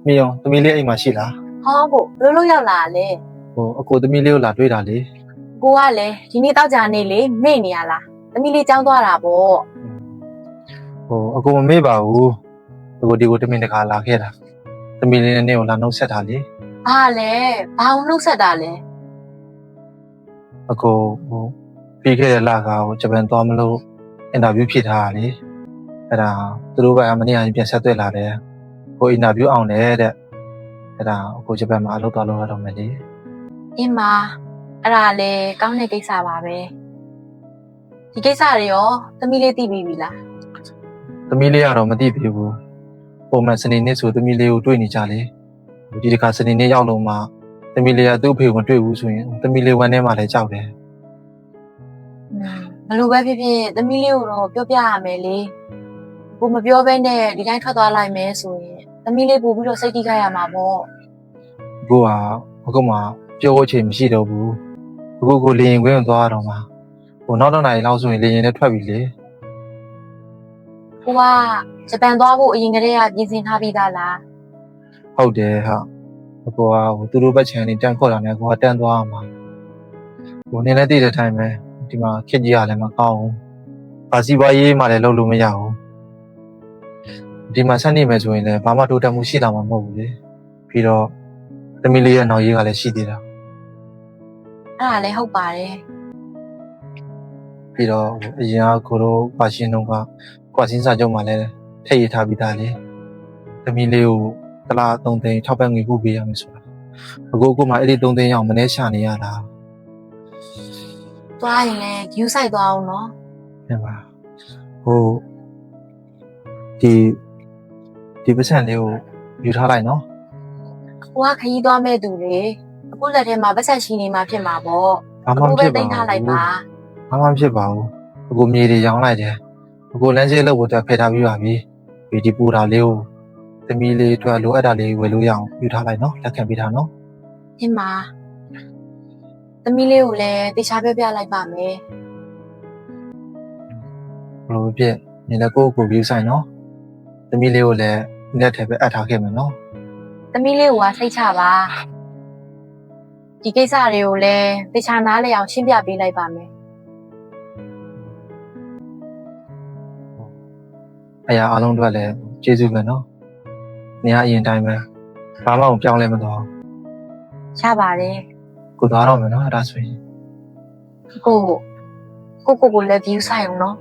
မင်းရောသမီးလေးအိမ်မှာရှိလား ဟောကိုဘလို့ရောက်လာလဲ အကိုသမီးလေးကိုလာတွေ့တာလေ ကိုကလည်းဒီနေ့တောက်ကြနေလေမေ့နေရလားသမီးလေးကြောင်းသွားတာပေါ့ အကိုမမေ့ပါဘူးအကိုဒီကိုတမင်တကာလာခဲ့တာသမီးလေးနဲ့ကိုလာနှုတ်ဆက်တာလေ ဘာလဲဘာအောင်နှုတ်ဆက်တာလဲ အကိုပြီးခဲ့တဲ့လကဂျပန်သွားမလို့အင်တာဗျူးဖြေထားတာလေအဲ့ဒါသူတို့ကမနေ့ကပြန်ဆက်သွယ်လာတယ်ကိုအင်တာဗျူးအောင်တယ်တဲ့အဲ့ဒါကိုဂျပန်မှာအလုပ်သွားလုပ်ရတော့မယ်လေ အင်းမအဲ့ဒါလေကောင်းတဲ့ကိစ္စပါပဲဒီကိစ္စတွေရောသမီးလေးသိပြီးပြီလား သမီးလေးကတော့မသိသေးဘူးပုံမှန်စနေနေ့ဆိုသမီးလေးကိုတွေ့နေကြလေဒီတစ်ခါစနေနေ့ရောက်လို့မှသမီးလေးကသူ့အဖေကိုမတွေ့ဘူးဆိုရင်သမီးလေးဝမ်းထဲမှာလည်းကြောက်တယ် ဘလို့ပဲဖြစ်ဖြစ်သမီးလေးကိုတော့ပြောပြရမယ်လေကိုမပြောဘဲနဲ့ဒီတိုင်းထွက်သွားလိုက်မယ်ဆိုရင်သမီးလေးပို့ပြီးတော့စိတ်ထိခိုက်ရမှာပေါ့ အခုမှပြောဖို့ချိန်မရှိတော့ဘူးအခုကိုလေရင်ခွင်းကိုသွားရတော့မှာနောက်တော့နိုင်လောက်ဆိုရင်လေရင်နဲ့ထွက်ပြီလေ ကိုကဂျပန်သွားဖို့အရင်ကတည်းကပြင်ဆင်ထားပြီးသားလား ဟုတ်တယ်ဟာအကိုသူတို့ဘက်ချန်နေတန်းခေါ်တာနဲ့ကိုကတန်းသွားရမှာနင်းလည်းသိတဲ့အတိုင်းပဲဒီမှာခက်ကြီးရလည်းမကောင်းဘူးဗာစီပွားရေးမှလည်းလုပ်လို့မရဘူးဒီမှာဆက်နေမယ်ဆိုရင်လည်းဘာမှတိုးတက်မှုရှိလာမှာမဟုတ်ဘူးလေပြီးတော့သမီးလေးရဲ့နောက်ရေးကလည်းရှိသေးတာ အဲ့ဒါလည်းဟုတ်ပါတယ် ပြီးတော့အရင်ကကိုတို့ပါရှင်တို့ကကွာစင်းစာချုပ်မှာလည်းထည့်ရထားပြီးသားလေသမီးလေးကိုတစ်လား3သိန်းထောက်ပံ့ငွေပို့ပေးရမယ်ဆိုတာအခုမှအဲ့ဒီ3သိန်းရအောင်မနှဲရှာနေရတာ သွားရင်လည်း view site သွားအောင်နော် ဟုတ်ပါဒီပတ်စံလေးကိုယူထားလိုက်နော် ကိုကခရီးသွားမဲ့သူလေအခုလက်ထဲမှာပတ်ဆက်ရှိနေမှာဖြစ်မှာပေါ့ ဘာမှမဖြစ်ပါ သိမ်းထားလိုက်ပါ ဘာမှမဖြစ်ပါဘူးအခုမြေတွေရောင်းလိုက်တယ်အခုလမ်းကျဲလို့တော့ဖယ်ထားပြီးပါပြီဒီပူတာလေးကိုသမီးလေးအတွက်လိုအပ်တာလေးဝယ်လို့ရအောင်ယူထားလိုက်နော်လက်ခံပေးထားနော် အင်းမသမီးလေးကိုလည်းတေချာပြောပြလိုက်ပါမယ် ဘလို့ဖြစ်နေလည်းကိုဗီးဆိုင်နော်သမီးလေးကိုလည်းလက်ထဲပဲအပ်ထားခဲ့မယ်နော် သမီးလေးကစိတ်ချပါဒီကိစ္စတွေကိုလည်းတေချာနားလည်အောင်ရှင်းပြပေးလိုက်ပါမယ် အရာအားလုံးအတွက်လည်းကျေးဇူးပဲနော်နေရာအရင်တိုင်းပဲဘာမှပြောင်းလဲမသွား ရပါတယ် ကိုသွားတော့မယ်နော်အဲ့ဒါဆိုရင် ကိုလည်း view site အောင်နော်